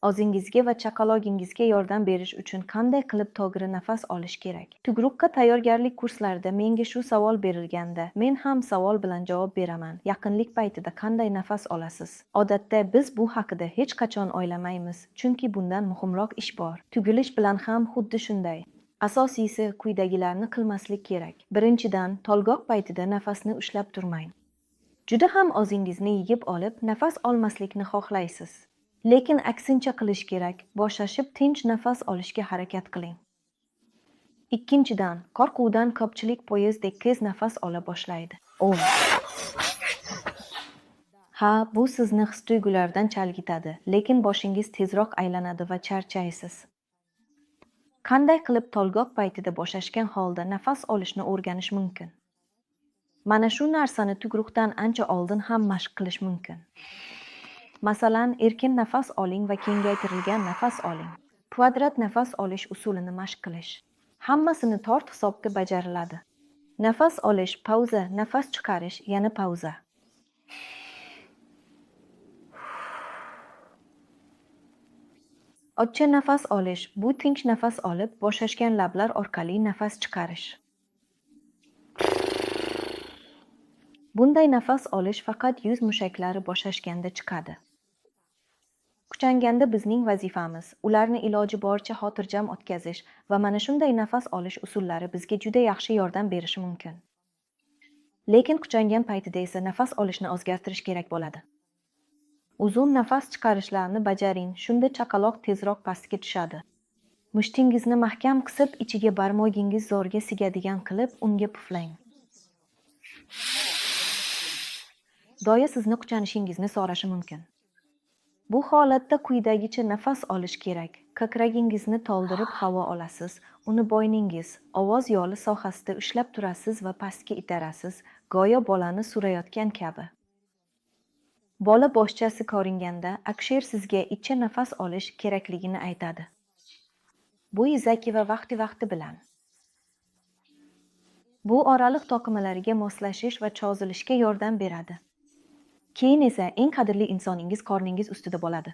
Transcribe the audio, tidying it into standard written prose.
O'zingizga va chaqalogingizga yordam berish uchun qanday qilib to'g'ri nafas olish kerak? Tug'ruqqa tayyorgarlik kurslarida menga shu savol berilganda, men ham savol bilan javob beraman. Yaqinlik paytida qanday nafas olasiz? Odatda biz bu haqida hech qachon o'ylamaymiz, chunki bundan muhimroq ish bor. Tug'ilish bilan ham xuddi shunday. Asosiysi quyidagilarni qilmaslik kerak. Birinchidan, tolgoq paytida nafasni ushlab turmang. Juda ham o'zingizni yigib olib, nafas olmaslikni xohlaysiz. Lekin aksincha qilish kerak. Boshlashib tinch nafas olishga harakat qiling. Ikkinchidan, qo'rquvdan ko'pchilik poyezddek tez nafas ola boshlaydi. Ha, bu sizni his-tuyg'ulardan chalg'itadi, lekin boshingiz tezroq aylanadi va charchaysiz. Qanday qilib tolgoq paytida bo'shashgan holda nafas olishni o'rganish mumkin? Mana shu narsani tug'ruqdan ancha oldin ham mashq qilish mumkin. Masalan, erkin nafas oling va kengaytirilgan nafas oling. Kvadrat nafas olish usulini mashq qilish. Hammasini tort hisobga bajariladi. Nafas olish, pauza, nafas chiqarish, yana pauza. Ochcha nafas olish, bu tinch nafas olib, bo'shashgan lablar orqali nafas chiqarish. Bunday nafas olish faqat yuz mushaklari bo'shashganda chiqadi. Kuchanganda bizning vazifamiz ularni iloji boricha xotirjam o'tkazish va mana shunday nafas olish usullari bizga juda yaxshi yordam berishi mumkin. Lekin kuchangan paytida esa nafas olishni o'zgartirish kerak bo'ladi. Uzun nafas chiqarishlarni bajaring, shunda chaqaloq tezroq pastga tushadi. Mushtingizni mahkam qisib, ichiga barmogingiz zo'rga sigadigan qilib, unga puflang. Doya sizni quchanishingizni so'rashi mumkin. Bu holatda quyidagicha nafas olish kerak. Ko'kragingizni to'ldirib havo olasiz, uni bo'yningiz, ovoz yo'li sohasida ushlab turasiz va pastga itarasiz, go'yo bolani surayotgan kabi. Bola boshchasi ko'ringanda, aksher sizga ichcha nafas olish kerakligini aytadi. Bu izaki va vaqti bilan. Bu oraliq to'qimalariga moslashish va cho'zilishga yordam beradi. Keyin esa eng qadrli insoningiz qorningiz ustida bo'ladi.